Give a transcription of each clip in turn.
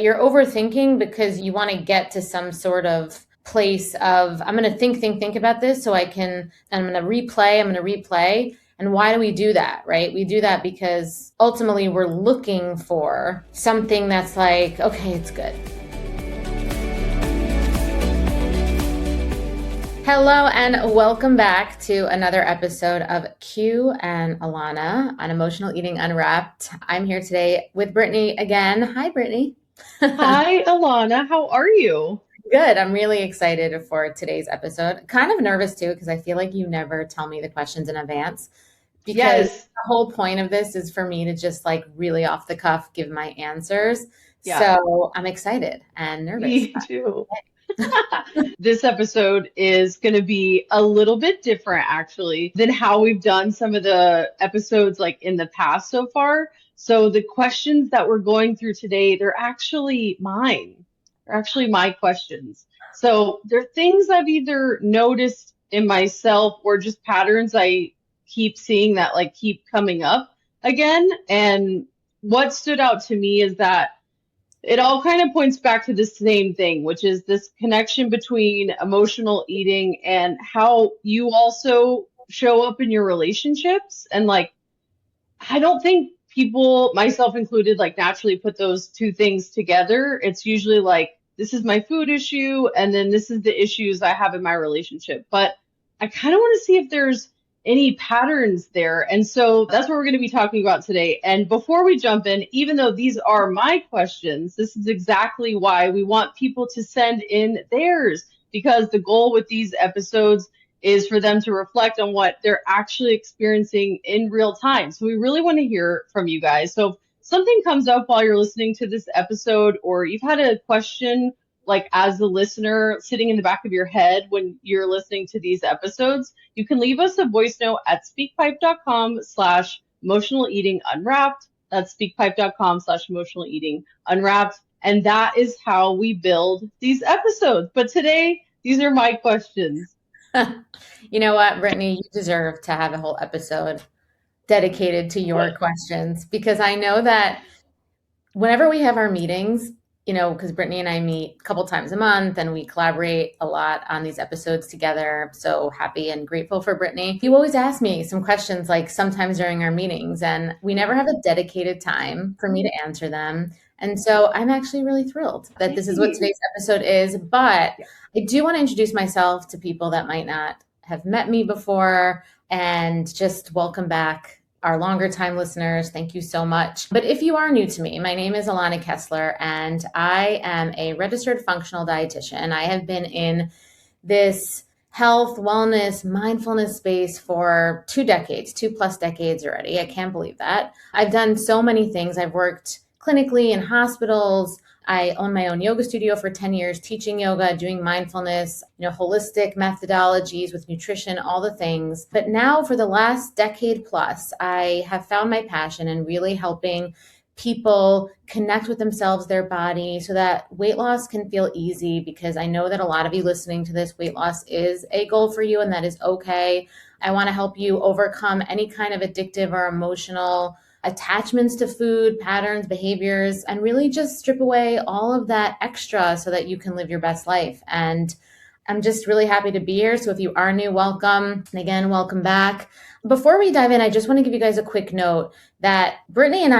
You're overthinking because you want to get to some sort of place of, I'm going to think about this so I'm going to replay. And why do we do that, right? We do that because ultimately we're looking for something that's like, okay, it's good. Hello and welcome back to another episode of Q and Alana on Emotional Eating Unwrapped. I'm here today with Brittany again. Hi, Brittany. Hi, Alana. How are you? Good. I'm really excited for today's episode. Kind of nervous too, because I feel like you never tell me the questions in advance. Because Yes. the whole point of this is for me to just like really off the cuff give my answers. Yeah, So I'm excited and nervous. me too. This episode is going to be a little bit different actually than how we've done some of the episodes like in the past so far. So the questions that we're going through today, they're actually mine. They're actually my questions. So they're things I've either noticed in myself or just patterns I keep seeing that like keep coming up again. And what stood out to me is that it all kind of points back to the same thing, which is this connection between emotional eating and how you also show up in your relationships. And like, I don't think people, myself included, like naturally put those two things together. It's usually like, this is my food issue, and then this is the issues I have in my relationship. But I kind of want to see if there's any patterns there. And so that's what we're going to be talking about today. And before we jump in, even though these are my questions, this is exactly why we want people to send in theirs, because the goal with these episodes is for them to reflect on what they're actually experiencing in real time. So we really want to hear from you guys. So if something comes up while you're listening to this episode, or you've had a question like as the listener sitting in the back of your head when you're listening to these episodes, you can leave us a voice note at speakpipe.com/emotional eating unwrapped. That's speakpipe.com/emotional eating unwrapped. And that is how we build these episodes. But today, these are my questions. You know what, Brittany, you deserve to have a whole episode dedicated to your questions because I know that whenever we have our meetings, because Brittany and I meet a couple times a month and we collaborate a lot on these episodes together. So happy and grateful for Brittany. You always ask me some questions like sometimes during our meetings, and we never have a dedicated time for me to answer them. And so I'm actually really thrilled that this is what today's episode is. But I do want to introduce myself to people that might not have met me before and just welcome back our longer time listeners. Thank you so much. But if you are new to me, my name is Alana Kessler, and I am a registered functional dietitian. I have been in this health, wellness, mindfulness space for 2 decades, 2+ decades already. I can't believe that. I've done so many things. I've worked clinically in hospitals. I own my own yoga studio for 10 years, teaching yoga, doing mindfulness, holistic methodologies with nutrition, all the things. But now for the last decade plus, I have found my passion in really helping people connect with themselves, their body, so that weight loss can feel easy, because I know that a lot of you listening to this, weight loss is a goal for you, and that is okay. I want to help you overcome any kind of addictive or emotional attachments to food, patterns, behaviors, and really just strip away all of that extra so that you can live your best life. And I'm just really happy to be here. So if you are new, welcome. And again, welcome back. Before we dive in, I just want to give you guys a quick note that Brittany and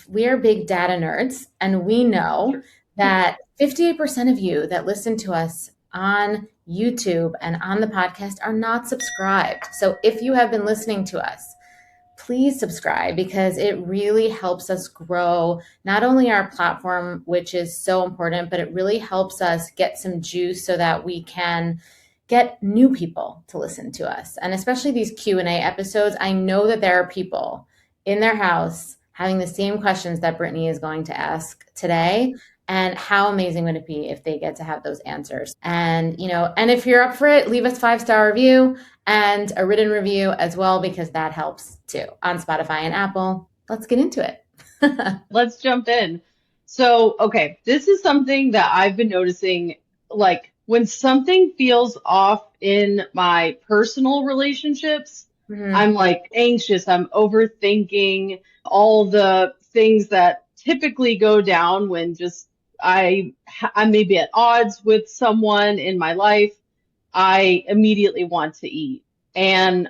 we are big data nerds, and we know that 58% of you that listen to us on YouTube and on the podcast are not subscribed. So if you have been listening to us, please subscribe, because it really helps us grow not only our platform, which is so important, but it really helps us get some juice so that we can get new people to listen to us. And especially these Q&A episodes, I know that there are people in their house having the same questions that Brittany is going to ask today. And how amazing would it be if they get to have those answers? And, and if you're up for it, leave us 5-star review and a written review as well, because that helps too on Spotify and Apple. Let's get into it. Let's jump in. So, okay, this is something that I've been noticing, like when something feels off in my personal relationships, I'm like anxious, I'm overthinking all the things that typically go down when just I'm maybe at odds with someone in my life, I immediately want to eat. And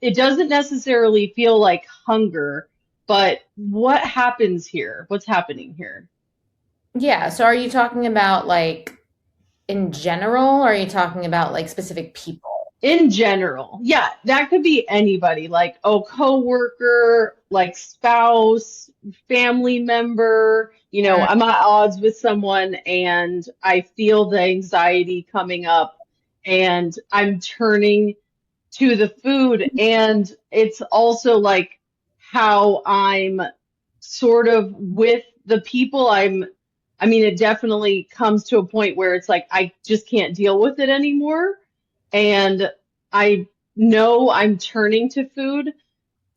it doesn't necessarily feel like hunger, but what happens here? What's happening here? Yeah. So are you talking about like in general, or are you talking about like specific people? In general, yeah, that could be anybody, like a coworker, like spouse, family member. Mm, I'm at odds with someone and I feel the anxiety coming up and I'm turning to the food. And it's also like how I'm sort of with the people I mean, it definitely comes to a point where it's like I just can't deal with it anymore. And I know I'm turning to food.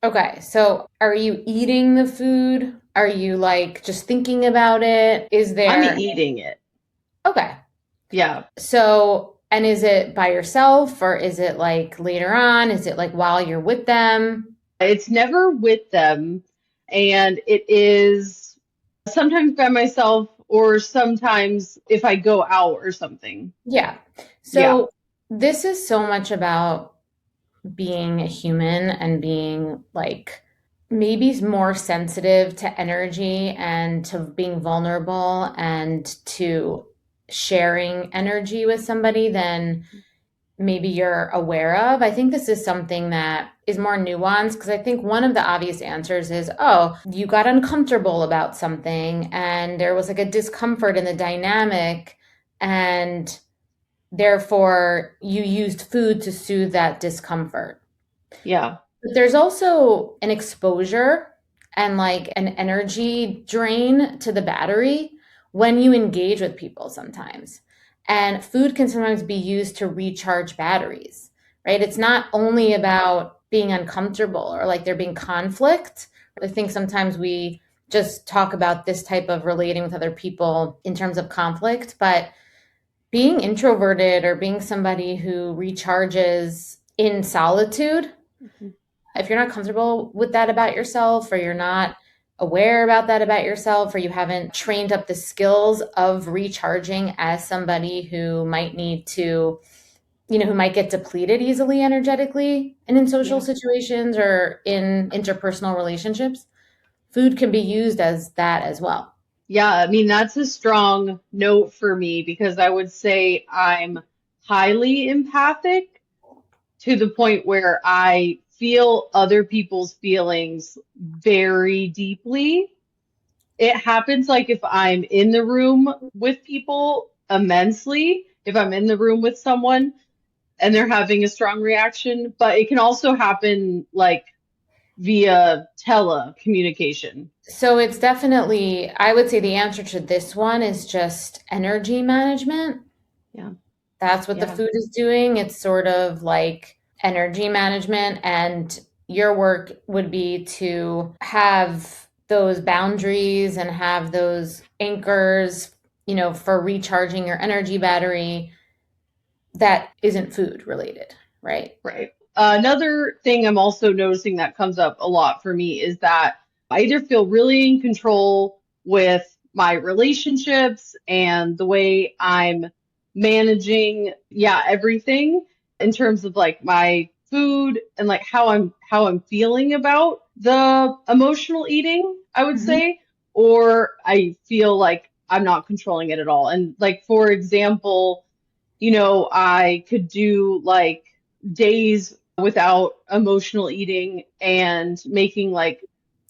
okay. So are you eating the food? Are you like just thinking about it? Is I'm there, eating it. okay. Yeah. So, and is it by yourself or is it like later on? Is it like while you're with them? It's never with them. And it is sometimes by myself or sometimes if I go out or something. Yeah. Yeah. So this is so much about being a human and being like maybe more sensitive to energy and to being vulnerable and to sharing energy with somebody than maybe you're aware of. I think this is something that is more nuanced because I think one of the obvious answers is, oh, you got uncomfortable about something and there was like a discomfort in the dynamic, and therefore you used food to soothe that discomfort. Yeah. But there's also an exposure and like an energy drain to the battery when you engage with people sometimes. And food can sometimes be used to recharge batteries, right? It's not only about being uncomfortable or like there being conflict. I think sometimes we just talk about this type of relating with other people in terms of conflict, but being introverted or being somebody who recharges in solitude, Mhm. if you're not comfortable with that about yourself, or you're not aware about that about yourself, or you haven't trained up the skills of recharging as somebody who might need to, who might get depleted easily energetically and in social Yeah. situations or in interpersonal relationships, food can be used as that as well. Yeah, I mean, that's a strong note for me because I would say I'm highly empathic to the point where I feel other people's feelings very deeply. It happens like if I'm in the room with people immensely, if I'm in the room with someone and they're having a strong reaction, but it can also happen like via telecommunication. So it's definitely, I would say the answer to this one is just energy management. Yeah, That's what the yeah, food is doing. It's sort of like energy management. And your work would be to have those boundaries and have those anchors, for recharging your energy battery that isn't food related, right? right. Another thing I'm also noticing that comes up a lot for me is that I either feel really in control with my relationships and the way I'm managing, yeah, everything in terms of like my food and like how I'm feeling about the emotional eating, I would Mhm. say, or I feel like I'm not controlling it at all. And like for example, I could do like days without emotional eating and making like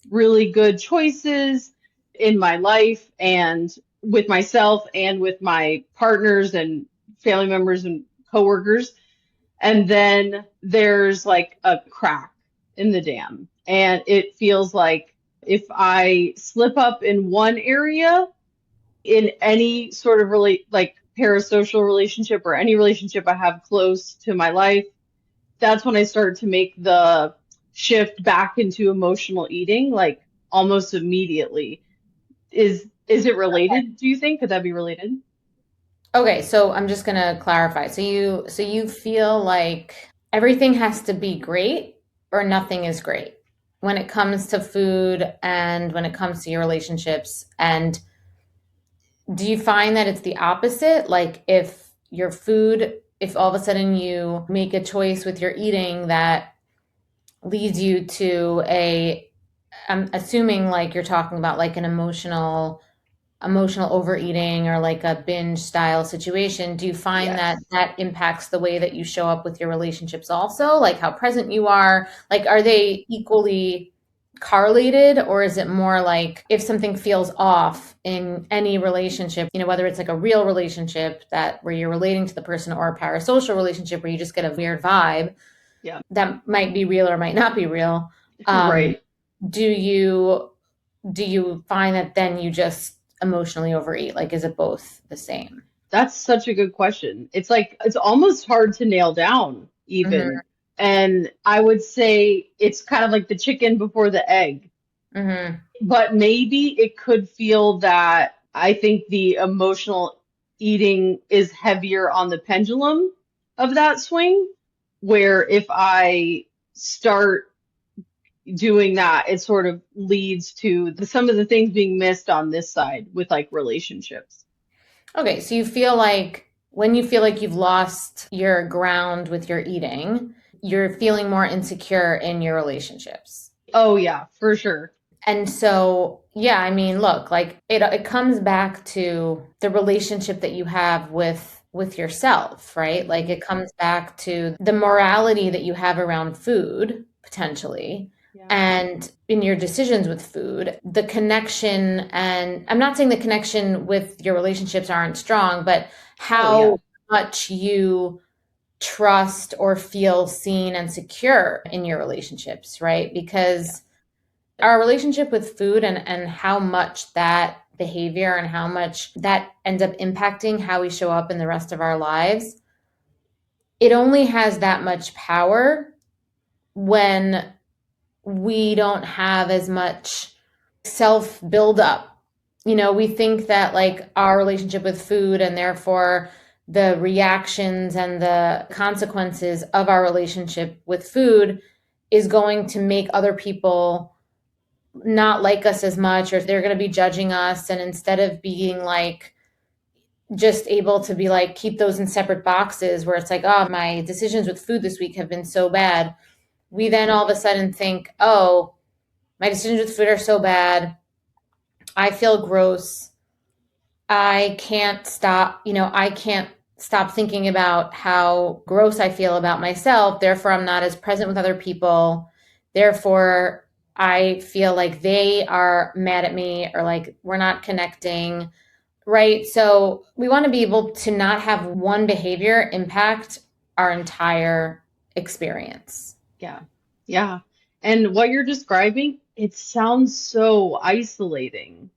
really good choices in my life and with myself and with my partners and family members and coworkers. And then there's like a crack in the dam. And it feels like if I slip up in one area, in any sort of like parasocial relationship or any relationship I have close to my life, that's when I start to make the shift back into emotional eating, like almost immediately. Is it related, do you think? Could that be related? Okay, so I'm just gonna clarify. So you feel like everything has to be great or nothing is great when it comes to food and when it comes to your relationships, and Do you find that it's the opposite? Like if your food, if all of a sudden you make a choice with your eating that leads you to a, I'm assuming like you're talking about like an emotional overeating or like a binge style situation, do you find that Yes. that impacts the way that you show up with your relationships also? Like how present you are? Like, are they equally correlated, or is it more like if something feels off in any relationship, whether it's like a real relationship that where you're relating to the person or a parasocial relationship where you just get a weird vibe Yeah. that might be real or might not be real, um, Right. do you do you find that then you just emotionally overeat? Like, is it both the same? That's such a good question. It's like it's almost hard to nail down Hmm. even. And I would say it's kind of like the chicken before the egg. Hmm. But maybe it could feel that I think the emotional eating is heavier on the pendulum of that swing, where if I start doing that, it sort of leads to some of the things being missed on this side with like relationships. Okay, so you feel like when you feel like you've lost your ground with your eating, you're feeling more insecure in your relationships. Oh yeah, for sure. And so, yeah, I mean, look, like it comes back to the relationship that you have with yourself, right? Like Mhm. it comes back to the morality that you have around food potentially Yeah. and in your decisions with food, the connection, and I'm not saying the connection with your relationships aren't strong, but Oh yeah. how much you trust or feel seen and secure in your relationships, right? Yeah. Because our relationship with food and how much that behavior and how much that ends up impacting how we show up in the rest of our lives, it only has that much power when we don't have as much self buildup. We think that like our relationship with food and therefore the reactions and the consequences of our relationship with food is going to make other people not like us as much, or they're going to be judging us. And instead of being like just able to be like, keep those in separate boxes where it's like, oh, my decisions with food this week have been so bad, we then all of a sudden think, oh, my decisions with food are so bad. I feel gross. I can't stop thinking about how gross I feel about myself. Therefore, I'm not as present with other people. Therefore, I feel like they are mad at me or like we're not connecting, right? So, we want to be able to not have one behavior impact our entire experience. Yeah. Yeah. And what you're describing, it sounds so isolating.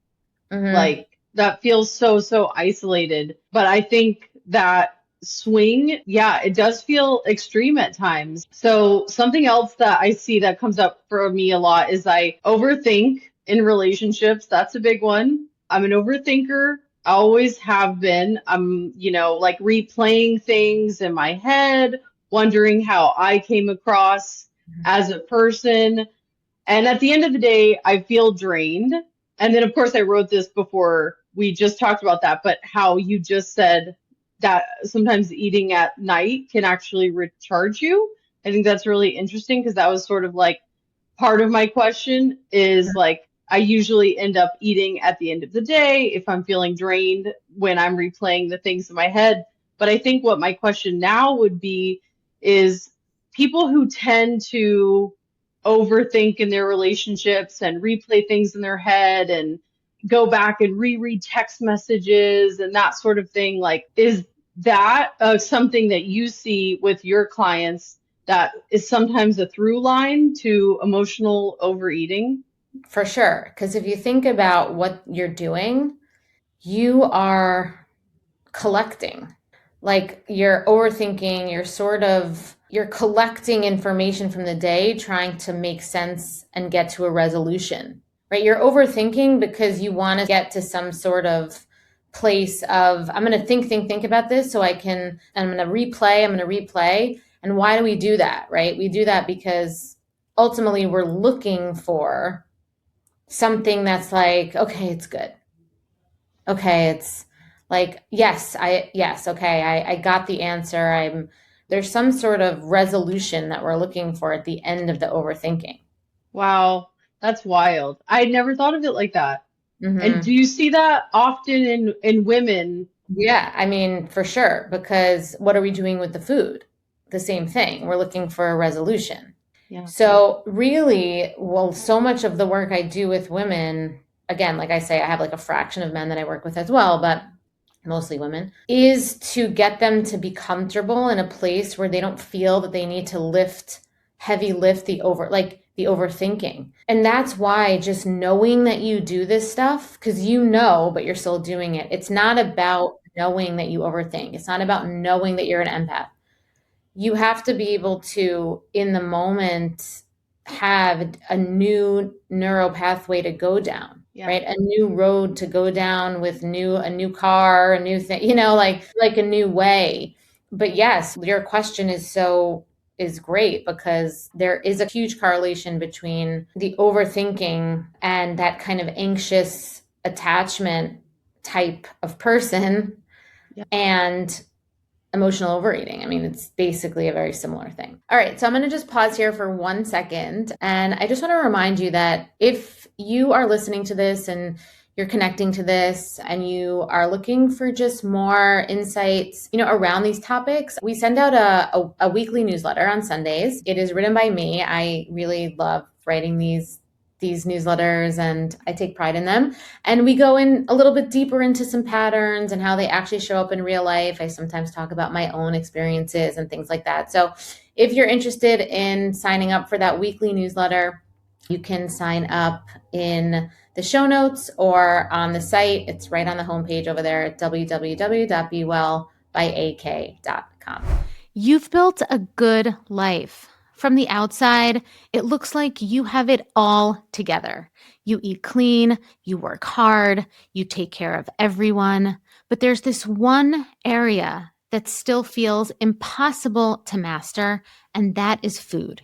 Hmm. Like that feels so isolated. But I think that swing, yeah, it does feel extreme at times. So something else that I see that comes up for me a lot is I overthink in relationships. That's a big one. I'm an overthinker. I always have been. I'm, like replaying things in my head, wondering how I came across as a person. And at the end of the day, I feel drained. And then, of course, I wrote this before we just talked about that, but how you just said that sometimes eating at night can actually recharge you. I think that's really interesting because that was sort of like part of my question is like, I usually end up eating at the end of the day if I'm feeling drained when I'm replaying the things in my head. But I think what my question now would be is people who tend to overthink in their relationships and replay things in their head and go back and reread text messages and that sort of thing, like, is that something that you see with your clients that is sometimes a through line to emotional overeating? For sure. Because if you think about what you're doing, you are collecting. Like you're overthinking, you're collecting information from the day, trying to make sense and get to a resolution. Right? You're overthinking because you want to get to some sort of place of I'm going to think about this so I'm going to replay. And why do we do that, right? We do that because ultimately we're looking for something that's like, okay, it's good. Okay, it's like, yes, okay, I got the answer. There's some sort of resolution that we're looking for at the end of the overthinking. Wow, that's wild. I never thought of it like that. And do Hmm. you see that often in women? Yeah, I mean, for sure, because what are we doing with the food? The same thing. We're looking for a resolution. Yeah. So, really, well, so much of the work I do with women, again, like I say, I have like a fraction of men that I work with as well, but mostly women, is to get them to be comfortable in a place where they don't feel that they need to lift the overthinking. And that's why just knowing that you do this stuff, because you know, but you're still doing it. It's not about knowing that you overthink. It's not about knowing that you're an empath. You have to be able to, in the moment, have a new neural pathway to go down, Yeah. right? A new road to go down with a new car, a new thing, like a new way. But yes, your question is great because there is a huge correlation between the overthinking and that kind of anxious attachment type of person Yeah. and emotional overeating. I mean, it's basically a very similar thing. All right, so I'm going to just pause here for 1 second. And I just want to remind you that if you are listening to this and you're connecting to this and you are looking for just more insights, around these topics, we send out a weekly newsletter on Sundays. It is written by me. I really love writing these newsletters and I take pride in them. And we go in a little bit deeper into some patterns and how they actually show up in real life. I sometimes talk about my own experiences and things like that. So if you're interested in signing up for that weekly newsletter, you can sign up in the show notes or on the site. It's right on the homepage over there at www.bewellbyak.com. You've built a good life. From the outside, it looks like you have it all together. You eat clean, you work hard, you take care of everyone. But there's this one area that still feels impossible to master, and that is food.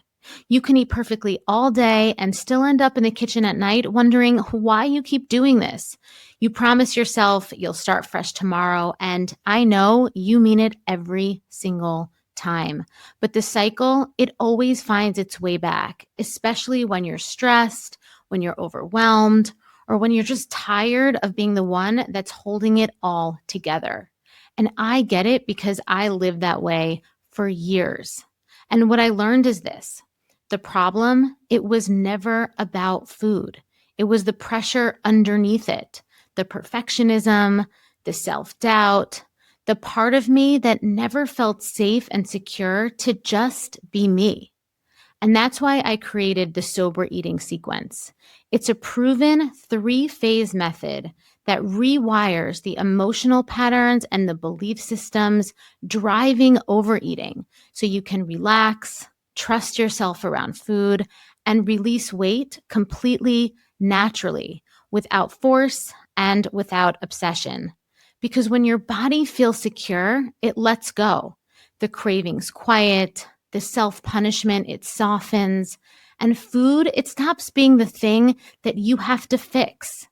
You can eat perfectly all day and still end up in the kitchen at night wondering why you keep doing this. You promise yourself you'll start fresh tomorrow, and I know you mean it every single time. But the cycle, it always finds its way back, especially when you're stressed, when you're overwhelmed, or when you're just tired of being the one that's holding it all together. And I get it because I lived that way for years. And what I learned is this: the problem, it was never about food. It was the pressure underneath it, the perfectionism, the self doubt, the part of me that never felt safe and secure to just be me. And that's why I created the sober eating sequence. It's a proven 3-phase method that rewires the emotional patterns and the belief systems driving overeating so you can relax, trust yourself around food, and release weight completely naturally without force and without obsession. Because when your body feels secure, it lets go. The cravings quiet, the self-punishment, it softens, and food, it stops being the thing that you have to fix.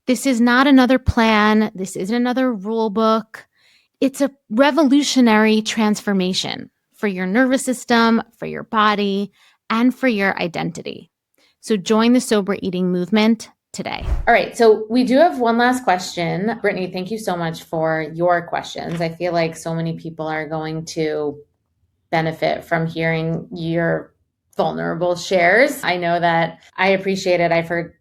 This is not another plan. This isn't another rule book. It's a revolutionary transformation for your nervous system, for your body, and for your identity. So join the sober eating movement today. All right, so we do have one last question. Brittany, thank you so much for your questions. I feel like so many people are going to benefit from hearing your vulnerable shares. I know that I appreciate it. I've heard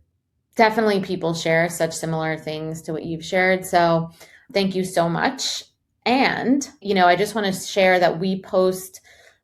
definitely people share such similar things to what you've shared. So thank you so much. And, I just want to share that we post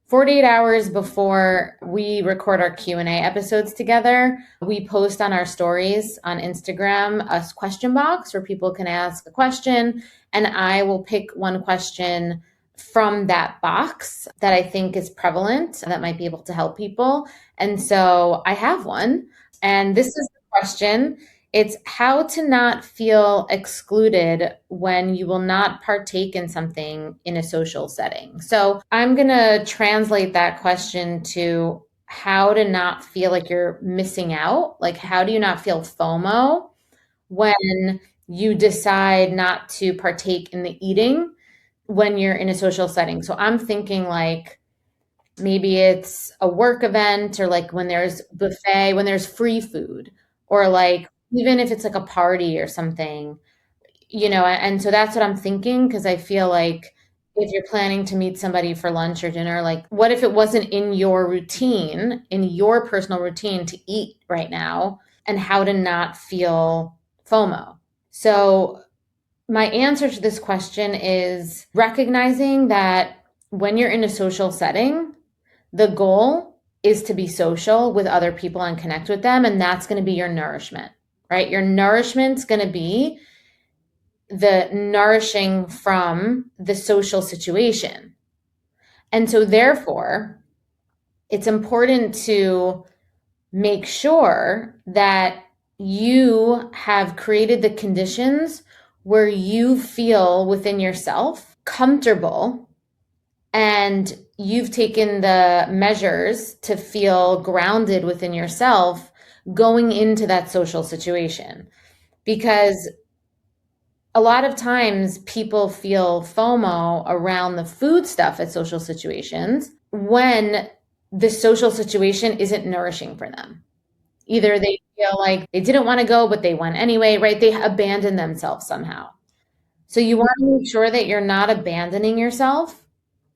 48 hours before we record our Q&A episodes together. We post on our stories on Instagram a question box where people can ask a question, and I will pick one question from that box that I think is prevalent that might be able to help people. And so I have one, and this is the question. It's how to not feel excluded when you will not partake in something in a social setting. So I'm going to translate that question to how to not feel like you're missing out. Like, how do you not feel FOMO when you decide not to partake in the eating when you're in a social setting. So I'm thinking like maybe it's a work event or like when there's buffet, when there's free food, or like even if it's like a party or something, and so that's what I'm thinking because I feel like if you're planning to meet somebody for lunch or dinner, like what if it wasn't in your routine, in your personal routine to eat right now, and how to not feel FOMO? So my answer to this question is recognizing that when you're in a social setting, the goal is to be social with other people and connect with them. And that's going to be your nourishment, right? Your nourishment's going to be the nourishing from the social situation. And so, therefore, it's important to make sure that you have created the conditions where you feel within yourself comfortable and you've taken the measures to feel grounded within yourself going into that social situation. Because a lot of times people feel FOMO around the food stuff at social situations when the social situation isn't nourishing for them. Either they feel like they didn't want to go, but they went anyway, right? They abandon themselves somehow. So you want to make sure that you're not abandoning yourself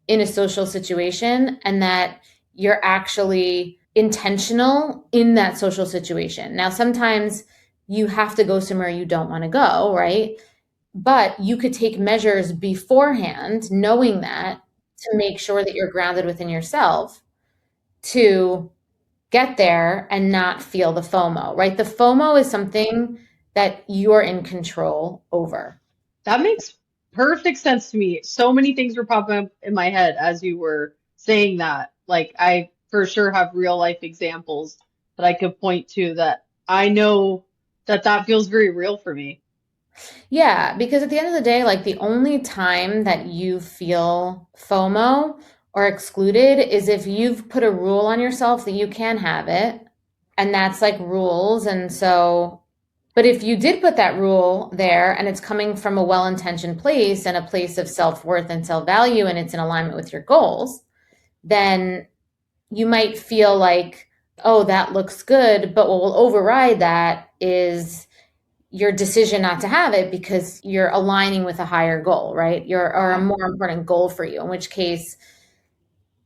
in a social situation and that you're actually intentional in that social situation. Now, sometimes you have to go somewhere you don't want to go, right? But you could take measures beforehand, knowing that, to make sure that you're grounded within yourself to get there and not feel the FOMO, right? The FOMO is something that you're in control over. That makes perfect sense to me. So many things were popping up in my head as you were saying that. Like, I for sure have real life examples that I could point to that I know that that feels very real for me. Yeah, because at the end of the day, like the only time that you feel FOMO or excluded is if you've put a rule on yourself that you can have it, and that's like rules. And so, but if you did put that rule there and it's coming from a well-intentioned place and a place of self-worth and self-value and it's in alignment with your goals, then you might feel like, oh, that looks good, but what will override that is your decision not to have it because you're aligning with a higher goal, right? Or a Yeah. more important goal for you, in which case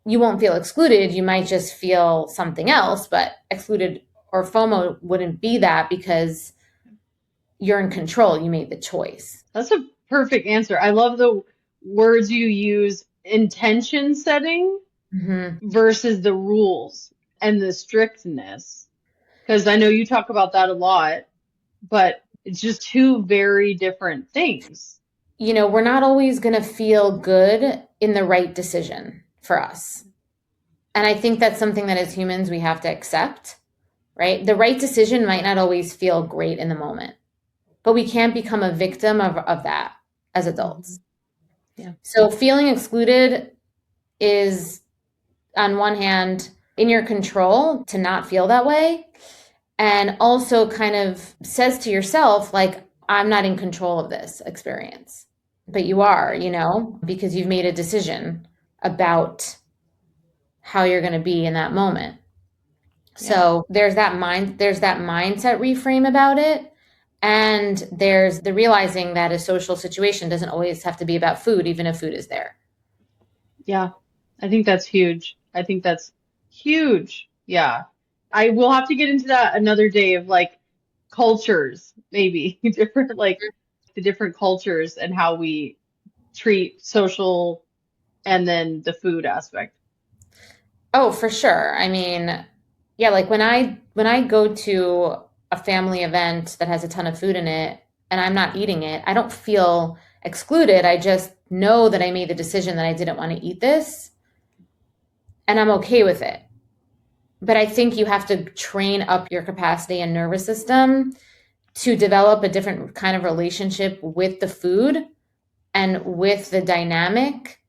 you won't feel excluded. You might just feel something else, but excluded or FOMO wouldn't be that because you're in control. You made the choice. That's a perfect answer. I love the words you use, intention setting Hmm. versus the rules and the strictness. Because I know you talk about that a lot, but it's just two very different things. We're not always going to feel good in the right decision for us. And I think that's something that as humans we have to accept, right? The right decision might not always feel great in the moment, but we can't become a victim of that as Mhm. adults. Yeah. So feeling excluded is, on one hand, in your control to not feel that way. And also kind of says to yourself, like, I'm not in control of this experience. But you are, because you've made a decision about how you're going to be in that moment. Yeah. So there's that mindset reframe about it. And there's the realizing that a social situation doesn't always have to be about food, even if food is there. Yeah. I think that's huge. I think that's huge. Yeah. I will have to get into that another day of like cultures, maybe different, like the different cultures and how we treat social and then the food aspect. Oh, for sure. I mean, yeah, like when I go to a family event that has a ton of food in it and I'm not eating it, I don't feel excluded. I just know that I made the decision that I didn't want to eat this and I'm okay with it. But I think you have to train up your capacity and nervous system to develop a different kind of relationship with the food and with the dynamic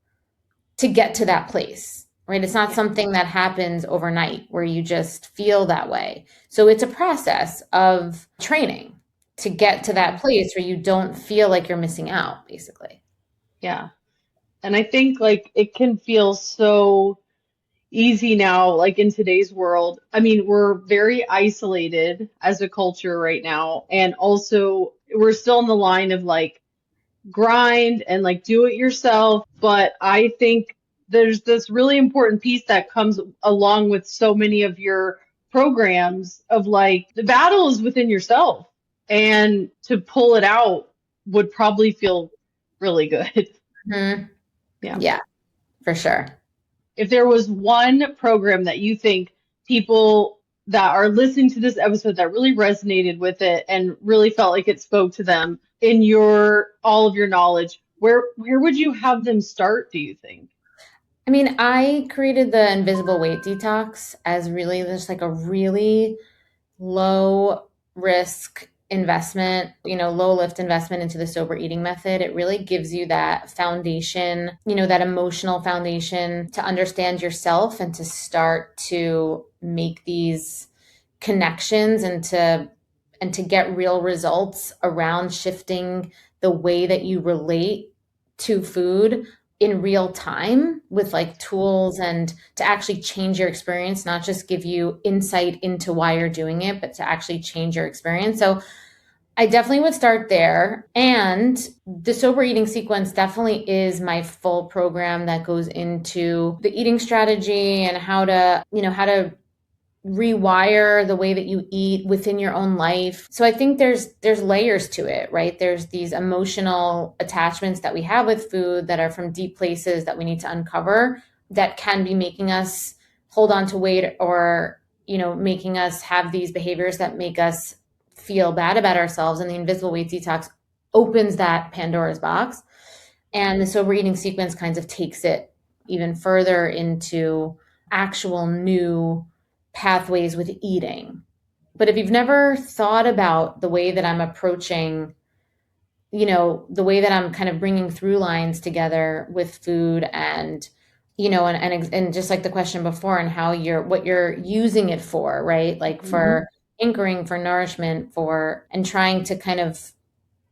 to get to that place, right? It's not Yeah. something that happens overnight where you just feel that way. So it's a process of training to get to that place where you don't feel like you're missing out, basically. Yeah. And I think like it can feel so easy now, like in today's world. I mean, we're very isolated as a culture right now. And also, we're still in the line of like grind and like do it yourself. But I think there's this really important piece that comes along with so many of your programs of like the battle is within yourself. And to pull it out would probably feel really good. Mhm. Yeah. Yeah, for sure. If there was one program that you think people that are listening to this episode that really resonated with it and really felt like it spoke to them in your all of your knowledge, where would you have them start, do you think? I mean, I created the invisible weight detox as really just like a really low risk investment, low lift investment into the sober eating method. It really gives you that foundation, that emotional foundation to understand yourself and to start to make these connections and to get real results around shifting the way that you relate to food in real time with like tools and to actually change your experience, not just give you insight into why you're doing it, but to actually change your experience. So I definitely would start there. And the sober eating sequence definitely is my full program that goes into the eating strategy and how to rewire the way that you eat within your own life. So I think there's layers to it, right? There's these emotional attachments that we have with food that are from deep places that we need to uncover that can be making us hold on to weight or, making us have these behaviors that make us feel bad about ourselves. And the invisible weight detox opens that Pandora's box. And the sober eating sequence kind of takes it even further into actual new pathways with eating. But if you've never thought about the way that I'm approaching, the way that I'm kind of bringing through lines together with food and, and just like the question before and how what you're using it for, right? Like Hmm. for anchoring, for nourishment, and trying to kind of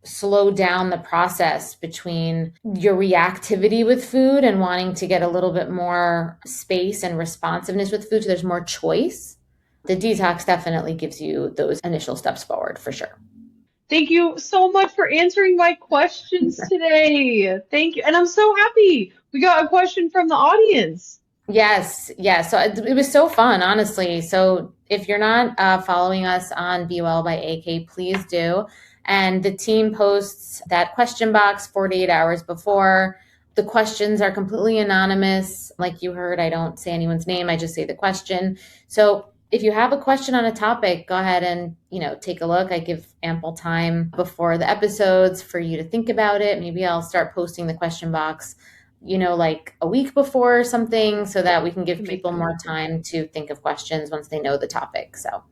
slow down the process between your reactivity with food and wanting to get a little bit more space and responsiveness with food so there's more choice. The detox definitely gives you those initial steps forward for sure. Thank you so much for answering my questions today. Thank you. And I'm so happy we got a question from the audience. Yes, yes. So it was so fun, honestly. So if you're not following us on Be Well by AK, please do. And the team posts that question box 48 hours before. The questions are completely anonymous. Like you heard, I don't say anyone's name. I just say the question. So if you have a question on a topic, go ahead and, take a look. I give ample time before the episodes for you to think about it. Maybe I'll start posting the question box like a week before or something so that we can give people Amazing. more time to think of questions once they know the topic. So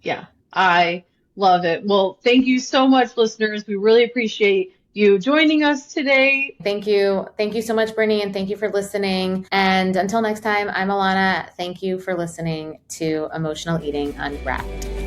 Yeah, I love it. Well, thank you so much, listeners. We really appreciate you joining us today. thank you. Thank you so much, Brittany, and thank you for listening. And until next time, I'm Alana. Thank you for listening to Emotional Eating Unwrapped.